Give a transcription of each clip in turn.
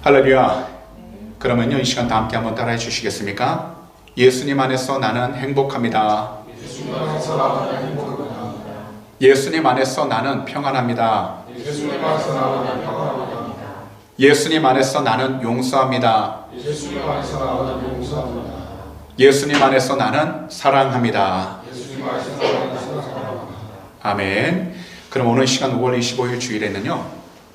할렐루야. 그러면요, 이 시간 다 함께 한번 따라해 주시겠습니까? 예수님 안에서 나는 행복합니다. 예수님 안에서 나는 행복합니다. 예수님 안에서 나는 평안합니다. 예수님 안에서 나는 평안합니다. 예수님 안에서 나는 용서합니다. 예수님 안에서 나는 용서합니다. 예수님 안에서 나는 사랑합니다. 예수님 안에서 나는 사랑합니다. 아멘. 그럼 오늘 시간 5월 25일 주일에는요,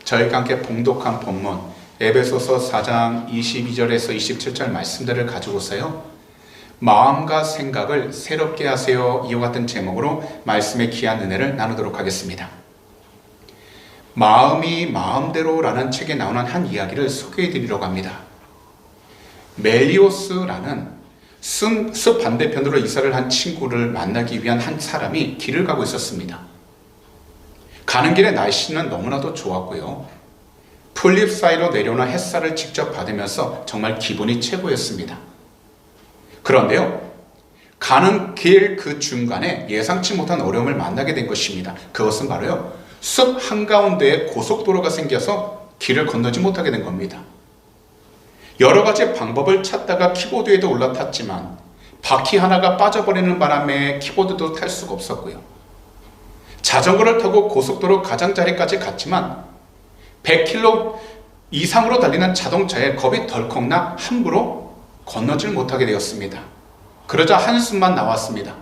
저희가 함께 봉독한 본문 에베소서 4장 22절에서 27절 말씀들을 가지고서요, 마음과 생각을 새롭게 하세요, 이와 같은 제목으로 말씀의 귀한 은혜를 나누도록 하겠습니다. 마음이 마음대로라는 책에 나오는 한 이야기를 소개해 드리려고 합니다. 멜리오스라는 숲 반대편으로 이사를 한 친구를 만나기 위한 한 사람이 길을 가고 있었습니다. 가는 길에 날씨는 너무나도 좋았고요, 풀잎 사이로 내려오는 햇살을 직접 받으면서 정말 기분이 최고였습니다. 그런데요, 가는 길 그 중간에 예상치 못한 어려움을 만나게 된 것입니다. 그것은 바로요, 숲 한가운데에 고속도로가 생겨서 길을 건너지 못하게 된 겁니다. 여러 가지 방법을 찾다가 키보드에도 올라탔지만 바퀴 하나가 빠져버리는 바람에 키보드도 탈 수가 없었고요, 자전거를 타고 고속도로 가장자리까지 갔지만 100km 이상으로 달리는 자동차에 겁이 덜컥 나 함부로 건너질 못하게 되었습니다. 그러자 한숨만 나왔습니다.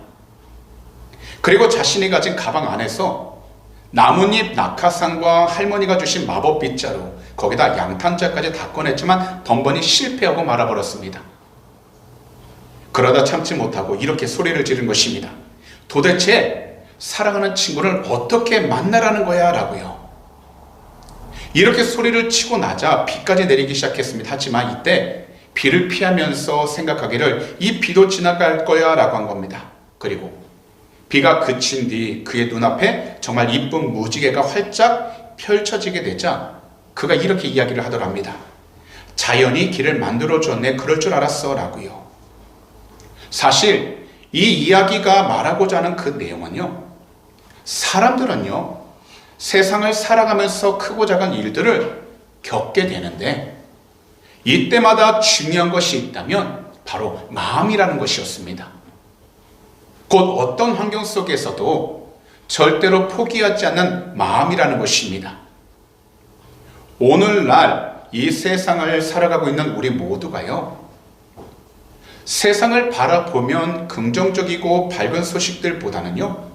그리고 자신이 가진 가방 안에서 나뭇잎 낙하산과 할머니가 주신 마법 빗자루, 거기다 양탄자까지 다 꺼냈지만 번번이 실패하고 말아버렸습니다. 그러다 참지 못하고 이렇게 소리를 지른 것입니다. 도대체 사랑하는 친구를 어떻게 만나라는 거야? 라고요. 이렇게 소리를 치고 나자 비까지 내리기 시작했습니다. 하지만 이때 비를 피하면서 생각하기를 이 비도 지나갈 거야 라고 한 겁니다. 그리고 비가 그친 뒤 그의 눈앞에 정말 이쁜 무지개가 활짝 펼쳐지게 되자 그가 이렇게 이야기를 하더랍니다. 자연이 길을 만들어줬네, 그럴 줄 알았어 라고요. 사실 이 이야기가 말하고자 하는 그 내용은요, 사람들은요, 세상을 살아가면서 크고 작은 일들을 겪게 되는데 이때마다 중요한 것이 있다면 바로 마음이라는 것이었습니다. 곧 어떤 환경 속에서도 절대로 포기하지 않는 마음이라는 것입니다. 오늘날 이 세상을 살아가고 있는 우리 모두가요, 세상을 바라보면 긍정적이고 밝은 소식들보다는요,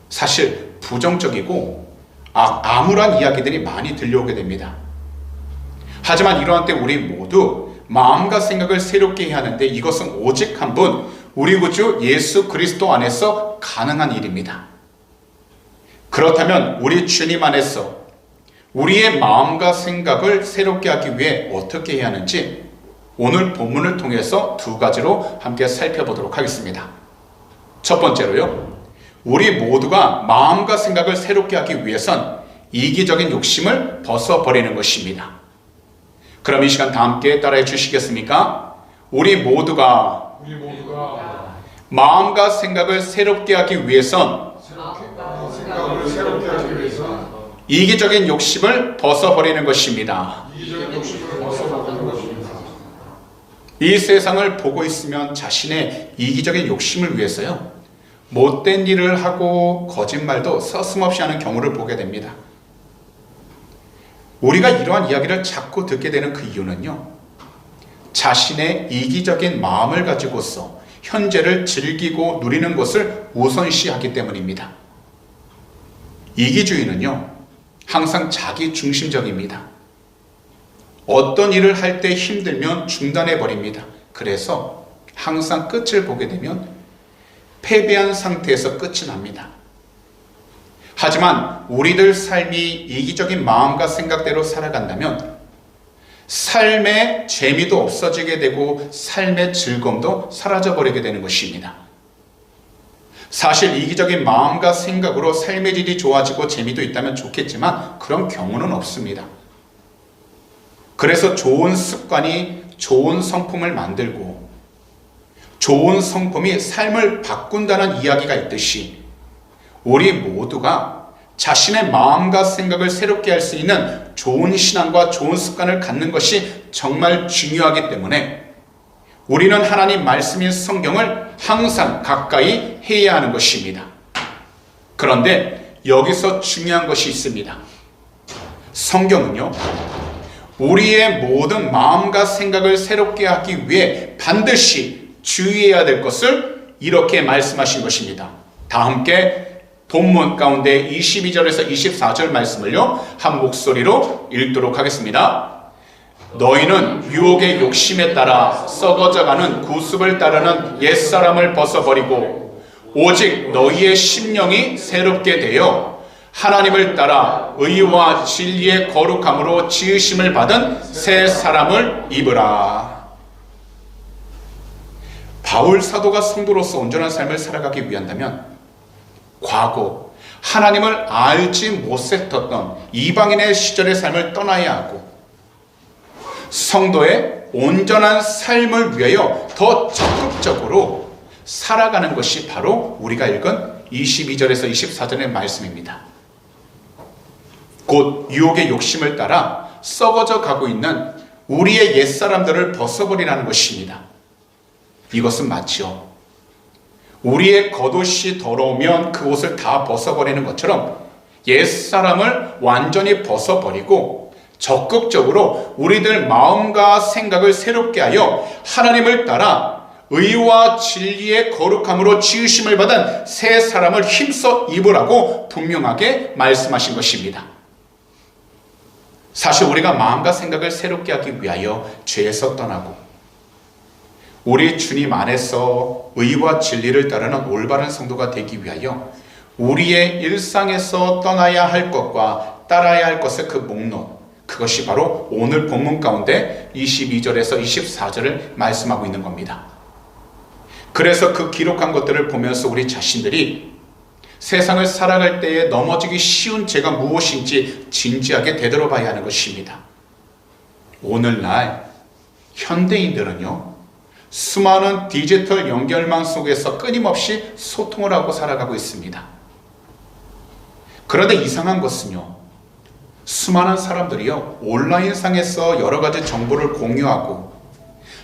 사실 부정적이고 암울한 이야기들이 많이 들려오게 됩니다. 하지만 이러한 때 우리 모두 마음과 생각을 새롭게 해야 하는데 이것은 오직 한 분, 우리 구주 예수 그리스도 안에서 가능한 일입니다. 그렇다면 우리 주님 안에서 우리의 마음과 생각을 새롭게 하기 위해 어떻게 해야 하는지 오늘 본문을 통해서 두 가지로 함께 살펴보도록 하겠습니다. 첫 번째로요, 우리 모두가 마음과 생각을 새롭게 하기 위해선 이기적인 욕심을 벗어버리는 것입니다. 그럼 이 시간 다 함께 따라해 주시겠습니까? 우리 모두가 마음과 생각을 새롭게 하기 위해선 이기적인 욕심을 벗어버리는 것입니다. 이 세상을 보고 있으면 자신의 이기적인 욕심을 위해서요, 못된 일을 하고 거짓말도 서슴없이 하는 경우를 보게 됩니다. 우리가 이러한 이야기를 자꾸 듣게 되는 그 이유는요, 자신의 이기적인 마음을 가지고서 현재를 즐기고 누리는 것을 우선시하기 때문입니다. 이기주의는요, 항상 자기 중심적입니다. 어떤 일을 할 때 힘들면 중단해 버립니다. 그래서 항상 끝을 보게 되면 패배한 상태에서 끝이 납니다. 하지만 우리들 삶이 이기적인 마음과 생각대로 살아간다면 삶의 재미도 없어지게 되고 삶의 즐거움도 사라져버리게 되는 것입니다. 사실 이기적인 마음과 생각으로 삶의 질이 좋아지고 재미도 있다면 좋겠지만 그런 경우는 없습니다. 그래서 좋은 습관이 좋은 성품을 만들고 좋은 성품이 삶을 바꾼다는 이야기가 있듯이 우리 모두가 자신의 마음과 생각을 새롭게 할 수 있는 좋은 신앙과 좋은 습관을 갖는 것이 정말 중요하기 때문에 우리는 하나님 말씀인 성경을 항상 가까이 해야 하는 것입니다. 그런데 여기서 중요한 것이 있습니다. 성경은요, 우리의 모든 마음과 생각을 새롭게 하기 위해 반드시 주의해야 될 것을 이렇게 말씀하신 것입니다. 다 함께 본문 가운데 22절에서 24절 말씀을요, 한 목소리로 읽도록 하겠습니다. 너희는 유혹의 욕심에 따라 썩어져가는 구습을 따르는 옛사람을 벗어버리고 오직 너희의 심령이 새롭게 되어 하나님을 따라 의와 진리의 거룩함으로 지으심을 받은 새 사람을 입으라. 바울 사도가 성도로서 온전한 삶을 살아가기 위한다면 과거 하나님을 알지 못했던 이방인의 시절의 삶을 떠나야 하고 성도의 온전한 삶을 위하여 더 적극적으로 살아가는 것이 바로 우리가 읽은 22절에서 24절의 말씀입니다. 곧 유혹의 욕심을 따라 썩어져 가고 있는 우리의 옛사람들을 벗어버리라는 것입니다. 이것은 마치요, 우리의 겉옷이 더러우면 그 옷을 다 벗어버리는 것처럼 옛사람을 완전히 벗어버리고 적극적으로 우리들 마음과 생각을 새롭게 하여 하나님을 따라 의와 진리의 거룩함으로 지으심을 받은 새 사람을 힘써 입으라고 분명하게 말씀하신 것입니다. 사실 우리가 마음과 생각을 새롭게 하기 위하여 죄에서 떠나고 우리 주님 안에서 의와 진리를 따르는 올바른 성도가 되기 위하여 우리의 일상에서 떠나야 할 것과 따라야 할 것의 그 목록, 그것이 바로 오늘 본문 가운데 22절에서 24절을 말씀하고 있는 겁니다. 그래서 그 기록한 것들을 보면서 우리 자신들이 세상을 살아갈 때에 넘어지기 쉬운 죄가 무엇인지 진지하게 되돌아봐야 하는 것입니다. 오늘날 현대인들은요, 수많은 디지털 연결망 속에서 끊임없이 소통을 하고 살아가고 있습니다. 그런데 이상한 것은요, 수많은 사람들이요, 온라인상에서 여러 가지 정보를 공유하고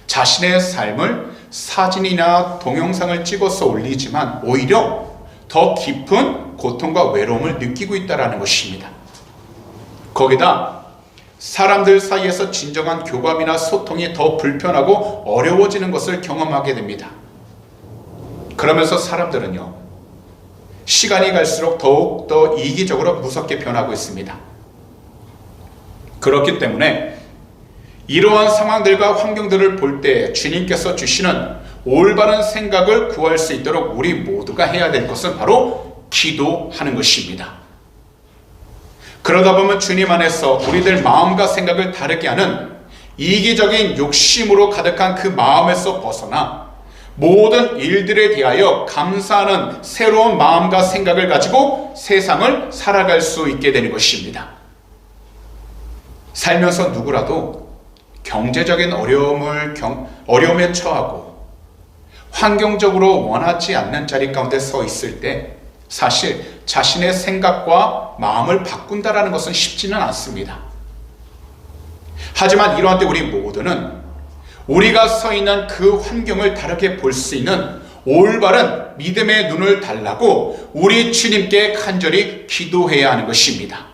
자신의 삶을 사진이나 동영상을 찍어서 올리지만 오히려 더 깊은 고통과 외로움을 느끼고 있다는 것입니다. 거기다 사람들 사이에서 진정한 교감이나 소통이 더 불편하고 어려워지는 것을 경험하게 됩니다. 그러면서 사람들은요, 시간이 갈수록 더욱더 이기적으로 무섭게 변하고 있습니다. 그렇기 때문에 이러한 상황들과 환경들을 볼 때 주님께서 주시는 올바른 생각을 구할 수 있도록 우리 모두가 해야 될 것은 바로 기도하는 것입니다. 그러다 보면 주님 안에서 우리들 마음과 생각을 다르게 하는 이기적인 욕심으로 가득한 그 마음에서 벗어나 모든 일들에 대하여 감사하는 새로운 마음과 생각을 가지고 세상을 살아갈 수 있게 되는 것입니다. 살면서 누구라도 경제적인 어려움에 처하고 환경적으로 원하지 않는 자리 가운데 서 있을 때 사실 자신의 생각과 마음을 바꾼다는 것은 쉽지는 않습니다. 하지만 이러한 때 우리 모두는 우리가 서 있는 그 환경을 다르게 볼 수 있는 올바른 믿음의 눈을 달라고 우리 주님께 간절히 기도해야 하는 것입니다.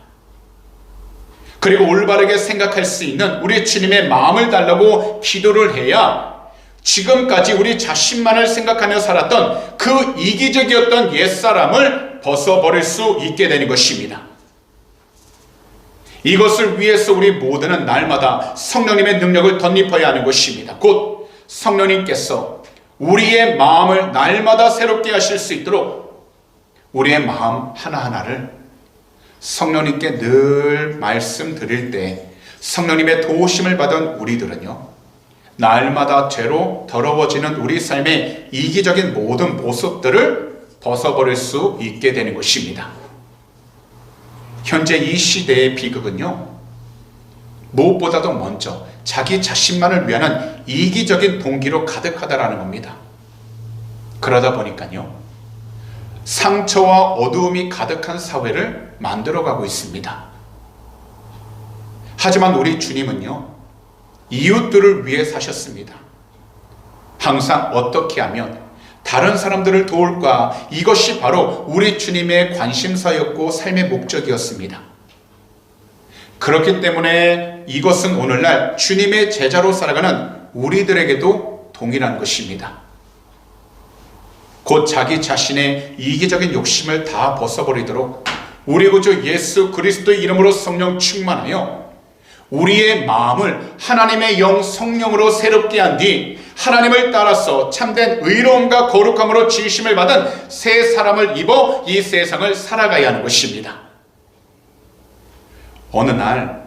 그리고 올바르게 생각할 수 있는 우리 주님의 마음을 달라고 기도를 해야 지금까지 우리 자신만을 생각하며 살았던 그 이기적이었던 옛사람을 벗어버릴 수 있게 되는 것입니다. 이것을 위해서 우리 모두는 날마다 성령님의 능력을 덧입어야 하는 것입니다. 곧 성령님께서 우리의 마음을 날마다 새롭게 하실 수 있도록 우리의 마음 하나하나를 성령님께 늘 말씀드릴 때 성령님의 도우심을 받은 우리들은요, 날마다 죄로 더러워지는 우리 삶의 이기적인 모든 모습들을 벗어버릴 수 있게 되는 것입니다. 현재 이 시대의 비극은요, 무엇보다도 먼저 자기 자신만을 위한 이기적인 동기로 가득하다라는 겁니다. 그러다 보니까요, 상처와 어두움이 가득한 사회를 만들어가고 있습니다. 하지만 우리 주님은요, 이웃들을 위해 사셨습니다. 항상 어떻게 하면 다른 사람들을 도울까, 이것이 바로 우리 주님의 관심사였고 삶의 목적이었습니다. 그렇기 때문에 이것은 오늘날 주님의 제자로 살아가는 우리들에게도 동일한 것입니다. 곧 자기 자신의 이기적인 욕심을 다 벗어버리도록 우리 구주 예수 그리스도의 이름으로 성령 충만하여 우리의 마음을 하나님의 영 성령으로 새롭게 한 뒤 하나님을 따라서 참된 의로움과 거룩함으로 지으심을 받은 새 사람을 입어 이 세상을 살아가야 하는 것입니다. 어느 날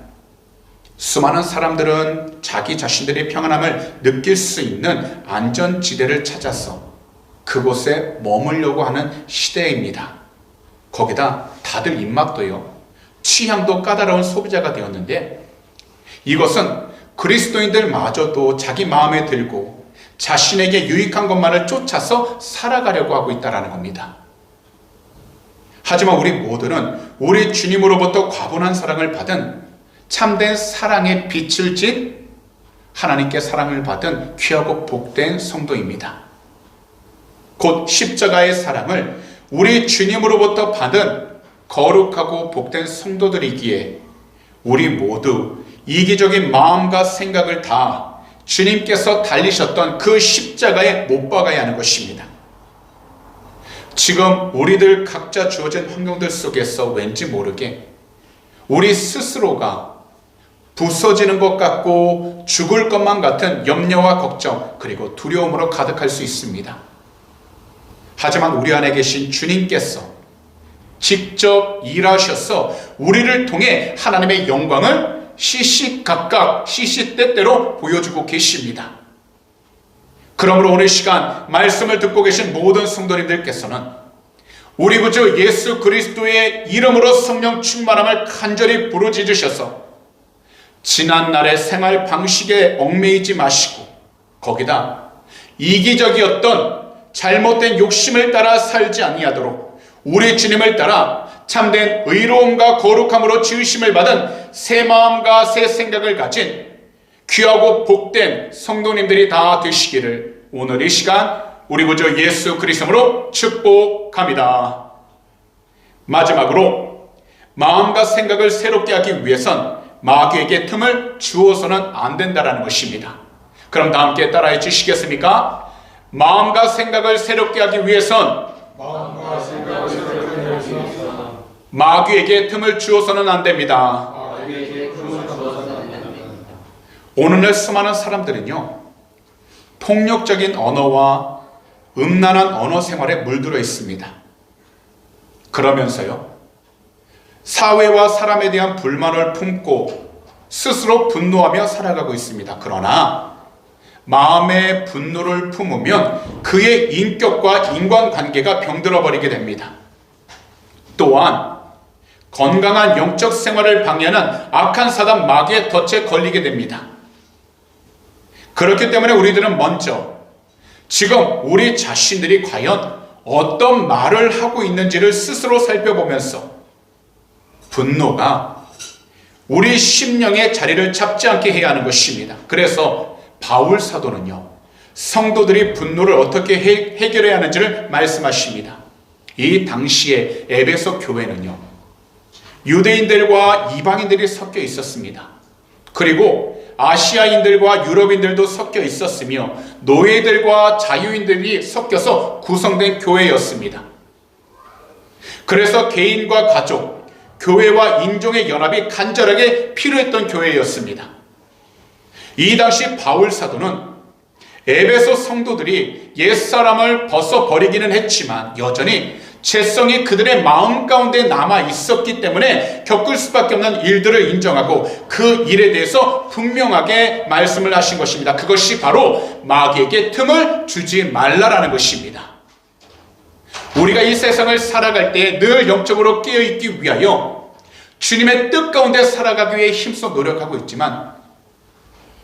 수많은 사람들은 자기 자신들의 평안함을 느낄 수 있는 안전지대를 찾아서 그곳에 머물려고 하는 시대입니다. 거기다 다들 입맛도요, 취향도 까다로운 소비자가 되었는데, 이것은 그리스도인들마저도 자기 마음에 들고 자신에게 유익한 것만을 쫓아서 살아가려고 하고 있다는 겁니다. 하지만 우리 모두는 우리 주님으로부터 과분한 사랑을 받은 참된 사랑의 빛을 진 하나님께 사랑을 받은 귀하고 복된 성도입니다. 곧 십자가의 사랑을 우리 주님으로부터 받은 거룩하고 복된 성도들이기에 우리 모두 이기적인 마음과 생각을 다 주님께서 달리셨던 그 십자가에 못 박아야 하는 것입니다. 지금 우리들 각자 주어진 환경들 속에서 왠지 모르게 우리 스스로가 부서지는 것 같고 죽을 것만 같은 염려와 걱정 그리고 두려움으로 가득할 수 있습니다. 하지만 우리 안에 계신 주님께서 직접 일하셔서 우리를 통해 하나님의 영광을 시시각각 시시때때로 보여주고 계십니다. 그러므로 오늘 시간 말씀을 듣고 계신 모든 성도님들께서는 우리 구주 예수 그리스도의 이름으로 성령 충만함을 간절히 부르짖으셔서 지난날의 생활 방식에 얽매이지 마시고 거기다 이기적이었던 잘못된 욕심을 따라 살지 아니하도록 우리 주님을 따라 참된 의로움과 거룩함으로 지으심을 받은 새 마음과 새 생각을 가진 귀하고 복된 성도님들이 다 되시기를 오늘 이 시간 우리 구주 예수 그리스도로 축복합니다. 마지막으로 마음과 생각을 새롭게 하기 위해선 마귀에게 틈을 주어서는 안 된다는 것입니다. 그럼 다 함께 따라해 주시겠습니까? 마음과 생각을 새롭게 하기 위해선 마귀에게 틈을 주어서는 안 됩니다. 오늘날 수많은 사람들은요, 폭력적인 언어와 음란한 언어 생활에 물들어 있습니다. 그러면서요, 사회와 사람에 대한 불만을 품고 스스로 분노하며 살아가고 있습니다. 그러나 마음의 분노를 품으면 그의 인격과 인간관계가 병들어 버리게 됩니다. 또한 건강한 영적 생활을 방해하는 악한 사단 마귀의 덫에 걸리게 됩니다. 그렇기 때문에 우리들은 먼저 지금 우리 자신들이 과연 어떤 말을 하고 있는지를 스스로 살펴보면서 분노가 우리 심령의 자리를 잡지 않게 해야 하는 것입니다. 그래서 바울 사도는요, 성도들이 분노를 어떻게 해결해야 하는지를 말씀하십니다. 이 당시에 에베소 교회는요, 유대인들과 이방인들이 섞여 있었습니다. 그리고 아시아인들과 유럽인들도 섞여 있었으며 노예들과 자유인들이 섞여서 구성된 교회였습니다. 그래서 개인과 가족, 교회와 인종의 연합이 간절하게 필요했던 교회였습니다. 이 당시 바울 사도는 에베소 성도들이 옛사람을 벗어버리기는 했지만 여전히 죄성이 그들의 마음 가운데 남아 있었기 때문에 겪을 수밖에 없는 일들을 인정하고 그 일에 대해서 분명하게 말씀을 하신 것입니다. 그것이 바로 마귀에게 틈을 주지 말라라는 것입니다. 우리가 이 세상을 살아갈 때 늘 영적으로 깨어있기 위하여 주님의 뜻 가운데 살아가기 위해 힘써 노력하고 있지만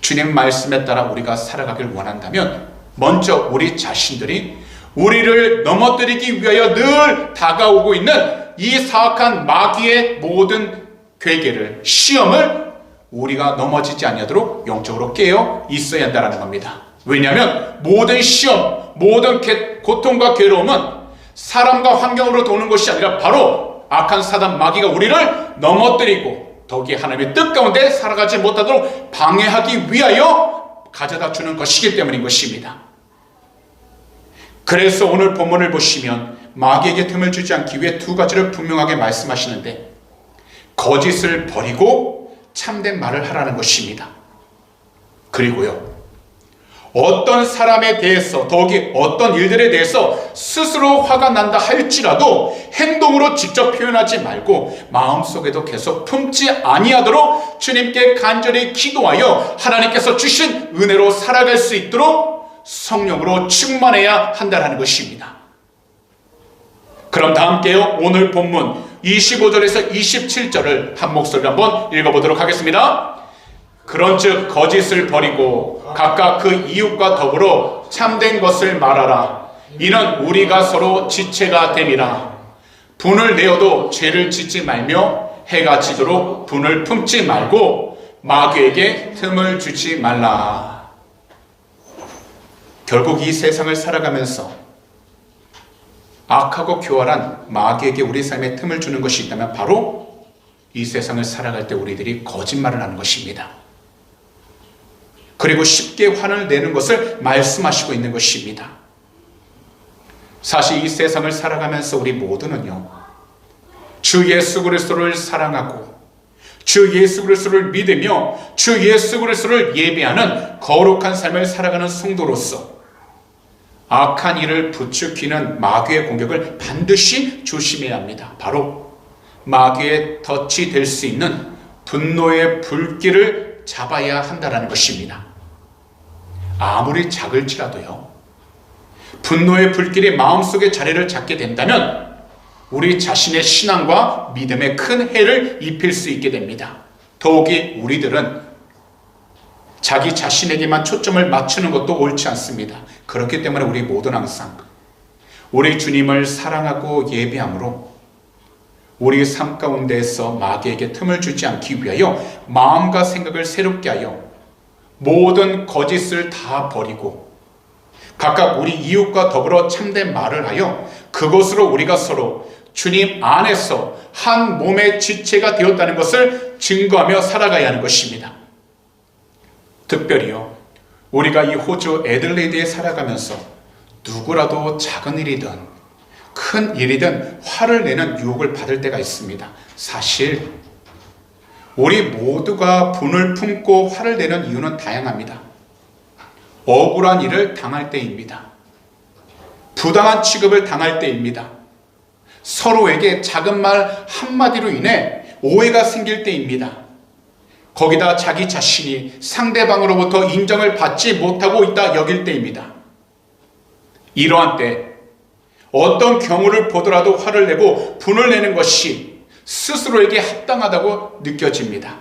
주님 말씀에 따라 우리가 살아가길 원한다면 먼저 우리 자신들이 우리를 넘어뜨리기 위하여 늘 다가오고 있는 이 사악한 마귀의 모든 괴계를, 시험을 우리가 넘어지지 아니하도록 영적으로 깨어 있어야 한다는 겁니다. 왜냐하면 모든 시험, 모든 고통과 괴로움은 사람과 환경으로 도는 것이 아니라 바로 악한 사단 마귀가 우리를 넘어뜨리고 더욱이 하나님의 뜻 가운데 살아가지 못하도록 방해하기 위하여 가져다 주는 것이기 때문인 것입니다. 그래서 오늘 본문을 보시면 마귀에게 틈을 주지 않기 위해 두 가지를 분명하게 말씀하시는데, 거짓을 버리고 참된 말을 하라는 것입니다. 그리고요, 어떤 사람에 대해서, 더욱이 어떤 일들에 대해서 스스로 화가 난다 할지라도 행동으로 직접 표현하지 말고 마음속에도 계속 품지 아니하도록 주님께 간절히 기도하여 하나님께서 주신 은혜로 살아갈 수 있도록 성령으로 충만해야 한다는 것입니다. 그럼 다 함께요, 오늘 본문 25절에서 27절을 한 목소리로 한번 읽어보도록 하겠습니다. 그런즉 거짓을 버리고 각각 그 이웃과 더불어 참된 것을 말하라. 이는 우리가 서로 지체가 됨이라. 분을 내어도 죄를 짓지 말며 해가 지도록 분을 품지 말고 마귀에게 틈을 주지 말라. 결국 이 세상을 살아가면서 악하고 교활한 마귀에게 우리 삶에 틈을 주는 것이 있다면 바로 이 세상을 살아갈 때 우리들이 거짓말을 하는 것입니다. 그리고 쉽게 화를 내는 것을 말씀하시고 있는 것입니다. 사실 이 세상을 살아가면서 우리 모두는요, 주 예수 그리스도를 사랑하고 주 예수 그리스도를 믿으며 주 예수 그리스도를 예배하는 거룩한 삶을 살아가는 성도로서 악한 일을 부추기는 마귀의 공격을 반드시 조심해야 합니다. 바로 마귀의 덫이 될 수 있는 분노의 불길을 잡아야 한다는 것입니다. 아무리 작을지라도요, 분노의 불길이 마음속에 자리를 잡게 된다면 우리 자신의 신앙과 믿음에 큰 해를 입힐 수 있게 됩니다. 더욱이 우리들은 자기 자신에게만 초점을 맞추는 것도 옳지 않습니다. 그렇기 때문에 우리 모두는 항상 우리 주님을 사랑하고 예배함으로 우리 삶 가운데에서 마귀에게 틈을 주지 않기 위하여 마음과 생각을 새롭게 하여 모든 거짓을 다 버리고 각각 우리 이웃과 더불어 참된 말을 하여 그것으로 우리가 서로 주님 안에서 한 몸의 지체가 되었다는 것을 증거하며 살아가야 하는 것입니다. 특별히요, 우리가 이 호주 애들레이드에 살아가면서 누구라도 작은 일이든 큰 일이든 화를 내는 유혹을 받을 때가 있습니다. 사실 우리 모두가 분을 품고 화를 내는 이유는 다양합니다. 억울한 일을 당할 때입니다. 부당한 취급을 당할 때입니다. 서로에게 작은 말 한마디로 인해 오해가 생길 때입니다. 거기다 자기 자신이 상대방으로부터 인정을 받지 못하고 있다 여길 때입니다. 이러한 때 어떤 경우를 보더라도 화를 내고 분을 내는 것이 스스로에게 합당하다고 느껴집니다.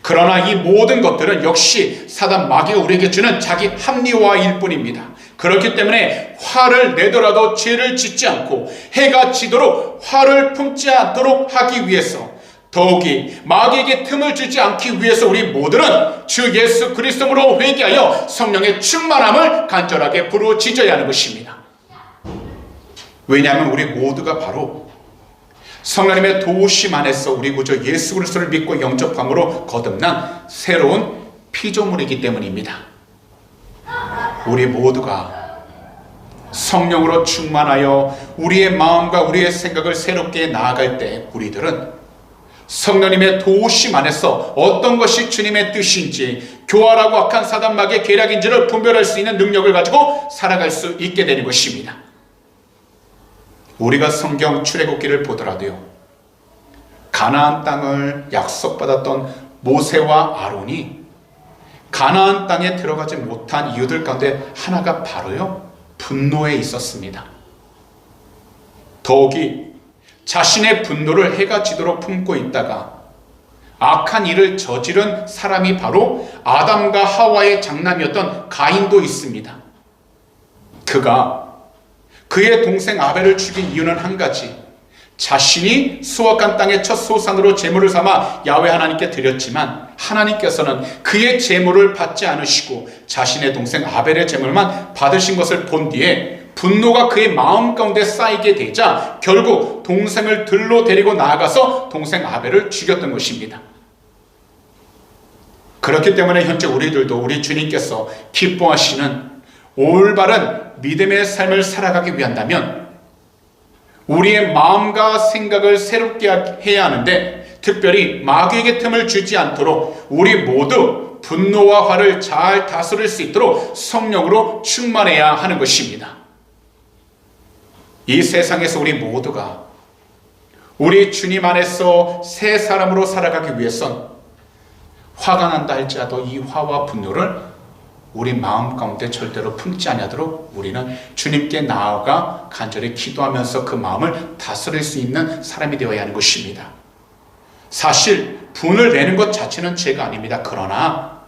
그러나 이 모든 것들은 역시 사단 마귀가 우리에게 주는 자기 합리화일 뿐입니다. 그렇기 때문에 화를 내더라도 죄를 짓지 않고 해가 지도록 화를 품지 않도록 하기 위해서, 더욱이 마귀에게 틈을 주지 않기 위해서 우리 모두는 주 예수 그리스도로 회개하여 성령의 충만함을 간절하게 부르짖어야 하는 것입니다. 왜냐하면 우리 모두가 바로 성령님의 도우심 안에서 우리 구주 예수 그리스도를 믿고 영접함으로 거듭난 새로운 피조물이기 때문입니다. 우리 모두가 성령으로 충만하여 우리의 마음과 우리의 생각을 새롭게 나아갈 때 우리들은 성령님의 도우심 안에서 어떤 것이 주님의 뜻인지, 교활하고 악한 사단 마귀의 계략인지를 분별할 수 있는 능력을 가지고 살아갈 수 있게 되는 것입니다. 우리가 성경 출애굽기를 보더라도요, 가나안 땅을 약속받았던 모세와 아론이 가나안 땅에 들어가지 못한 이유들 가운데 하나가 바로요, 분노에 있었습니다. 더욱이 자신의 분노를 해가 지도록 품고 있다가 악한 일을 저지른 사람이 바로 아담과 하와의 장남이었던 가인도 있습니다. 그가 그의 동생 아벨을 죽인 이유는 한 가지, 자신이 수확한 땅의 첫 소산으로 제물을 삼아 야훼 하나님께 드렸지만 하나님께서는 그의 제물을 받지 않으시고 자신의 동생 아벨의 제물만 받으신 것을 본 뒤에 분노가 그의 마음 가운데 쌓이게 되자 결국 동생을 들로 데리고 나아가서 동생 아벨을 죽였던 것입니다. 그렇기 때문에 현재 우리들도 우리 주님께서 기뻐하시는 올바른 믿음의 삶을 살아가기 위한다면 우리의 마음과 생각을 새롭게 해야 하는데, 특별히 마귀에게 틈을 주지 않도록 우리 모두 분노와 화를 잘 다스릴 수 있도록 성령으로 충만해야 하는 것입니다. 이 세상에서 우리 모두가 우리 주님 안에서 새 사람으로 살아가기 위해선 화가 난다 할지라도 이 화와 분노를 우리 마음 가운데 절대로 품지 아니하도록 우리는 주님께 나아가 간절히 기도하면서 그 마음을 다스릴 수 있는 사람이 되어야 하는 것입니다. 사실 분을 내는 것 자체는 죄가 아닙니다. 그러나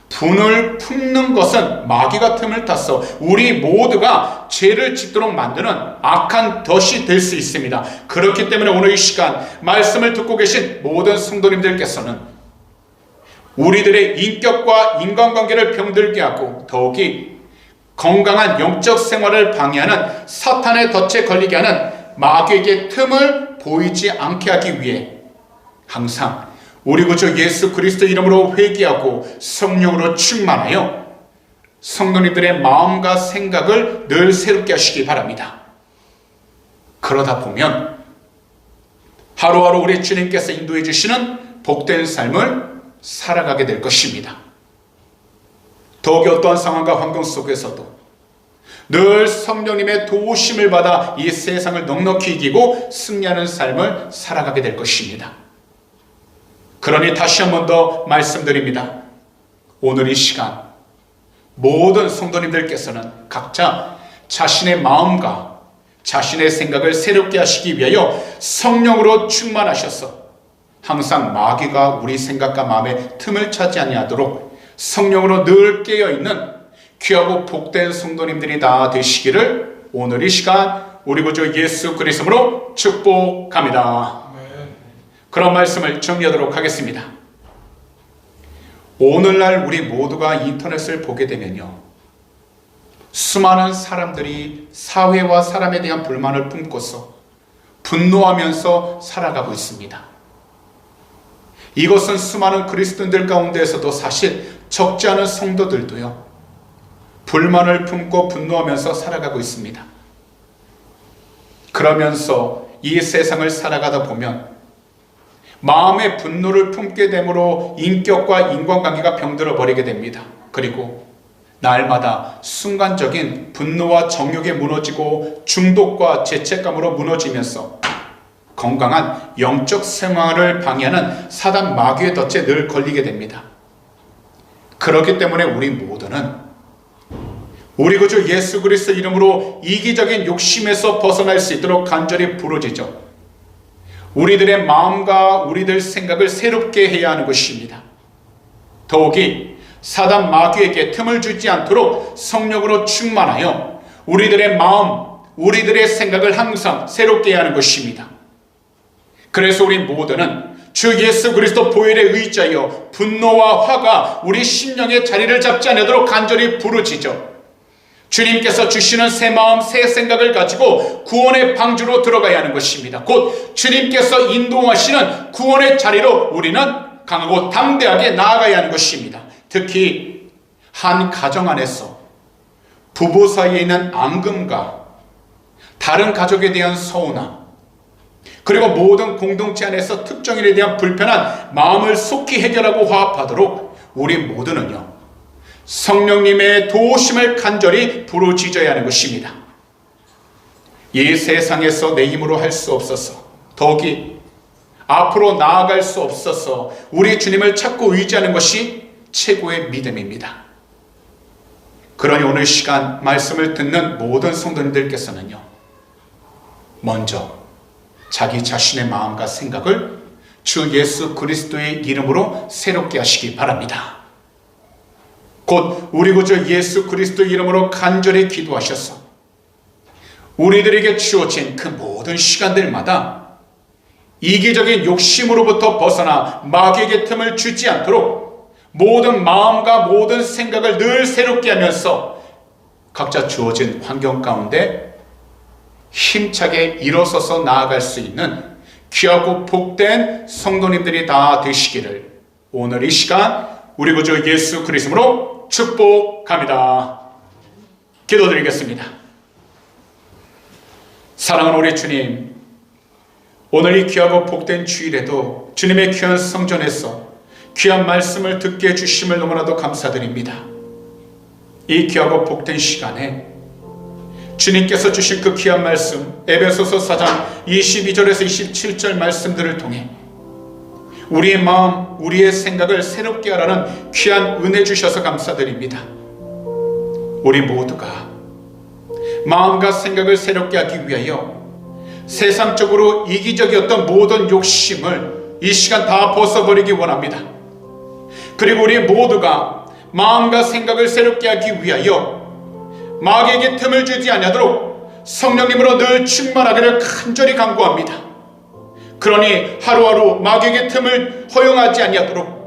분을 품는 것은 마귀가 틈을 타서 우리 모두가 죄를 짓도록 만드는 악한 덫이 될 수 있습니다. 그렇기 때문에 오늘 이 시간 말씀을 듣고 계신 모든 성도님들께서는 우리들의 인격과 인간관계를 병들게 하고 더욱이 건강한 영적 생활을 방해하는 사탄의 덫에 걸리게 하는 마귀에게 틈을 보이지 않게 하기 위해 항상 우리 구주 예수 그리스도 이름으로 회개하고 성령으로 충만하여 성도님들의 마음과 생각을 늘 새롭게 하시기 바랍니다. 그러다 보면 하루하루 우리 주님께서 인도해 주시는 복된 삶을 살아가게 될 것입니다. 더욱이 어떠한 상황과 환경 속에서도 늘 성령님의 도우심을 받아 이 세상을 넉넉히 이기고 승리하는 삶을 살아가게 될 것입니다. 그러니 다시 한 번 더 말씀드립니다. 오늘 이 시간 모든 성도님들께서는 각자 자신의 마음과 자신의 생각을 새롭게 하시기 위하여 성령으로 충만하셔서 항상 마귀가 우리 생각과 마음에 틈을 차지 아니하도록 성령으로 늘 깨어있는 귀하고 복된 성도님들이 다 되시기를 오늘 이 시간 우리 구주 예수 그리스도로 축복합니다. 그런 말씀을 정리하도록 하겠습니다. 오늘날 우리 모두가 인터넷을 보게 되면요, 수많은 사람들이 사회와 사람에 대한 불만을 품고서 분노하면서 살아가고 있습니다. 이것은 수많은 그리스도인들 가운데에서도 사실 적지 않은 성도들도요, 불만을 품고 분노하면서 살아가고 있습니다. 그러면서 이 세상을 살아가다 보면 마음의 분노를 품게 되므로 인격과 인간관계가 병들어 버리게 됩니다. 그리고 날마다 순간적인 분노와 정욕에 무너지고 중독과 죄책감으로 무너지면서 건강한 영적 생활을 방해하는 사단 마귀의 덫에 늘 걸리게 됩니다. 그렇기 때문에 우리 모두는 우리 구주 예수 그리스도 이름으로 이기적인 욕심에서 벗어날 수 있도록 간절히 부르짖어 우리들의 마음과 우리들 생각을 새롭게 해야 하는 것입니다. 더욱이 사단 마귀에게 틈을 주지 않도록 성령으로 충만하여 우리들의 마음, 우리들의 생각을 항상 새롭게 해야 하는 것입니다. 그래서 우리 모두는 주 예수 그리스도 보혈에 의지하여 분노와 화가 우리 심령의 자리를 잡지 않도록 간절히 부르짖어 주님께서 주시는 새 마음, 새 생각을 가지고 구원의 방주로 들어가야 하는 것입니다. 곧 주님께서 인도하시는 구원의 자리로 우리는 강하고 담대하게 나아가야 하는 것입니다. 특히 한 가정 안에서 부부 사이에 있는 앙금과 다른 가족에 대한 서운함, 그리고 모든 공동체 안에서 특정인에 대한 불편한 마음을 속히 해결하고 화합하도록 우리 모두는요, 성령님의 도우심을 간절히 부르짖어야 하는 것입니다. 이 세상에서 내 힘으로 할 수 없어서, 더욱이 앞으로 나아갈 수 없어서 우리 주님을 찾고 의지하는 것이 최고의 믿음입니다. 그러니 오늘 시간 말씀을 듣는 모든 성도님들께서는요, 먼저 자기 자신의 마음과 생각을 주 예수 그리스도의 이름으로 새롭게 하시기 바랍니다. 곧 우리 구주 예수 그리스도 이름으로 간절히 기도하셔서 우리들에게 주어진 그 모든 시간들마다 이기적인 욕심으로부터 벗어나 마귀에게 틈을 주지 않도록 모든 마음과 모든 생각을 늘 새롭게 하면서 각자 주어진 환경 가운데 힘차게 일어서서 나아갈 수 있는 귀하고 복된 성도님들이 다 되시기를 오늘 이 시간 우리 구주 예수 그리스도로 축복합니다. 기도드리겠습니다. 사랑하는 우리 주님, 오늘 이 귀하고 복된 주일에도 주님의 귀한 성전에서 귀한 말씀을 듣게 해주심을 너무나도 감사드립니다. 이 귀하고 복된 시간에 주님께서 주신 그 귀한 말씀 에베소서 4장 22절에서 27절 말씀들을 통해 우리의 마음, 우리의 생각을 새롭게 하라는 귀한 은혜 주셔서 감사드립니다. 우리 모두가 마음과 생각을 새롭게 하기 위하여 세상적으로 이기적이었던 모든 욕심을 이 시간 다 벗어버리기 원합니다. 그리고 우리 모두가 마음과 생각을 새롭게 하기 위하여 마귀에게 틈을 주지 아니하도록 성령님으로 늘 충만하기를 간절히 간구합니다. 그러니 하루하루 마귀에게 틈을 허용하지 아니하도록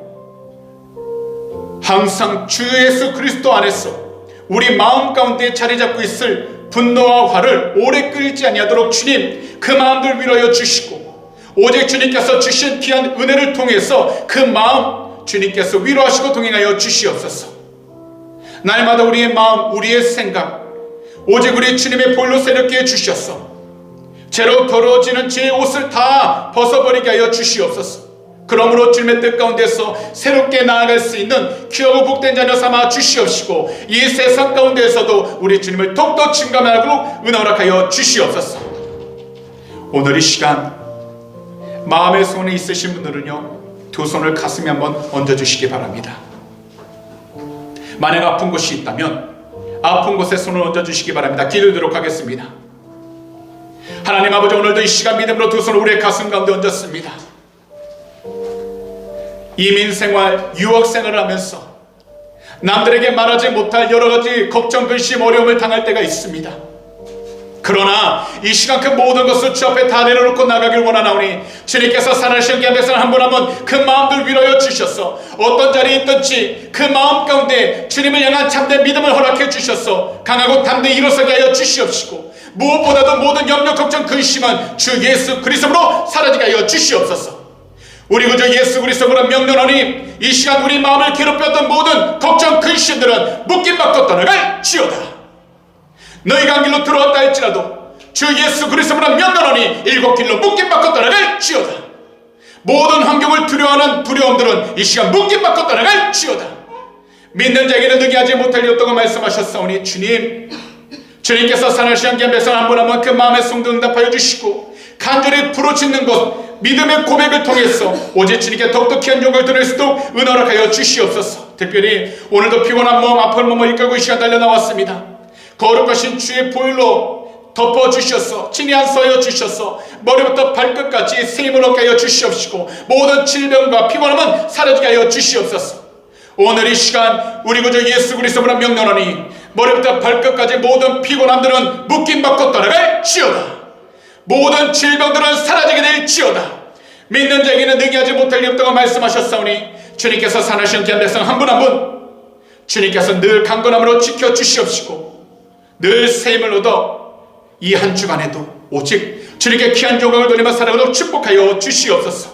항상 주 예수 그리스도 안에서 우리 마음 가운데 자리 잡고 있을 분노와 화를 오래 끌지 아니하도록 주님 그 마음들 위로하여 주시고 오직 주님께서 주신 귀한 은혜를 통해서 그 마음 주님께서 위로하시고 동행하여 주시옵소서. 날마다 우리의 마음, 우리의 생각 오직 우리 주님의 볼로 새롭게 해주셔서 죄로 더러워지는 제 옷을 다 벗어버리게 하여 주시옵소서. 그러므로 주님의 뜻 가운데서 새롭게 나아갈 수 있는 귀하고 복된 자녀 삼아 주시옵시고 이 세상 가운데에서도 우리 주님을 더욱더 증감하고 은혜 허락하여 주시옵소서. 오늘 이 시간 마음의 손에 있으신 분들은요 두 손을 가슴에 한번 얹어주시기 바랍니다. 만약 아픈 곳이 있다면 아픈 곳에 손을 얹어주시기 바랍니다. 기도드리도록 하겠습니다. 하나님 아버지, 오늘도 이 시간 믿음으로 두 손을 우리의 가슴 가운데 얹었습니다. 이민생활, 유학생활을 하면서 남들에게 말하지 못할 여러가지 걱정, 근심, 어려움을 당할 때가 있습니다. 그러나 이 시간 그 모든 것을 주 앞에 다 내려놓고 나가길 원하나오니 주님께서 살아계신 기한에서는 한 분 한 분 그 마음들 위로하여 주셔서 어떤 자리에 있든지 그 마음 가운데 주님을 향한 참된 믿음을 허락해 주셔서 강하고 담대히 일어서게 하여 주시옵시고 무엇보다도 모든 염려, 걱정, 근심은 주 예수 그리스도로 사라지게 하여 주시옵소서. 우리 구주 예수 그리스도로 명령하니 이 시간 우리 마음을 괴롭혔던 모든 걱정, 근심들은 묶임받고 떠나갈 지어다. 너희가 한 길로 들어왔다 할지라도 주 예수 그리스도로 명령하니 일곱 길로 묶임받고 떠나갈 지어다. 모든 환경을 두려워하는 두려움들은 이 시간 묶임받고 떠나갈 지어다. 믿는 자에게는 능히하지 못할 일 없다고 말씀하셨사오니 주님께서 살아계신 기한에서 한 분 한 분 그 마음의 성도 응답하여 주시고 간절히 부르짖는 것 믿음의 고백을 통해서 오직 주님께 더욱더 귀한 영광을 드릴 수 있도록 은혜 허락하여 주시옵소서. 특별히 오늘도 피곤한 몸, 아픈 몸을 이끌고 이 시간 달려나왔습니다. 거룩하신 주의 보혈로 덮어주셔서 친히 안수하여 주셔서 머리부터 발끝까지 새 힘을 얻게 하여 주시옵시고 모든 질병과 피곤함은 사라지게 하여 주시옵소서. 오늘 이 시간 우리 구주 예수 그리스도로 명령하니 머리부터 발끝까지 모든 피곤함들은 묶임받고 떠나갈 지어다. 모든 질병들은 사라지게 될 지어다. 믿는 자에게는 능히하지 못할 일 없다고 말씀하셨사오니 주님께서 살아계신 귀한 백성 한 분 한 분 주님께서 늘 강건함으로 지켜주시옵시고 늘 새 힘을 얻어 이 한 주간에도 오직 주님께 귀한 영광을 돌리며 살아가도록 축복하여 주시옵소서.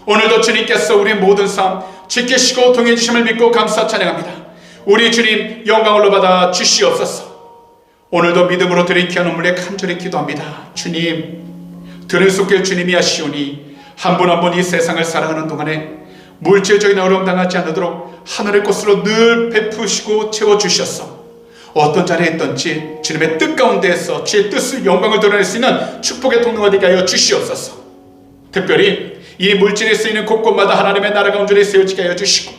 오늘도 주님께서 우리의 모든 삶 지키시고 동행해 주심을 믿고 감사 찬양합니다. 우리 주님 영광을 받아 주시옵소서. 오늘도 믿음으로 드린 귀한 눈물에 간절히 기도합니다. 주님, 들은 속길 주님이 하시오니 한 분 한 분 이 세상을 살아가는 동안에 물질적인 어려움 당하지 않도록 하늘의 꽃으로 늘 베푸시고 채워주셔서 어떤 자리에 있든지 주님의 뜻 가운데에서 주의 뜻을 영광을 드러낼 수 있는 축복의 통로가 되게 하여 주시옵소서. 특별히 이 물질에 쓰이는 곳곳마다 하나님의 나라가 온전히 세워지게 하여 주시고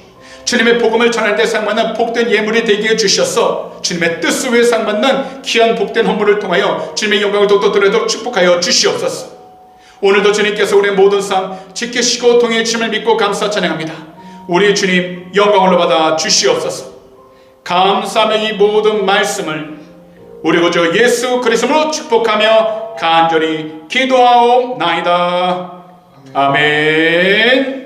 주님의 복음을 전할 때 상받는 복된 예물이 되게 해주셔서 주님의 뜻을 위해 상받는 귀한 복된 헌물을 통하여 주님의 영광을 더욱더 드러내도록 축복하여 주시옵소서. 오늘도 주님께서 우리의 모든 삶 지키시고 동행해 주심을 믿고 감사 찬양합니다. 우리 주님 영광을 받아 주시옵소서. 감사하며 이 모든 말씀을 우리 구주 예수 그리스도로 축복하며 간절히 기도하옵나이다. 아멘.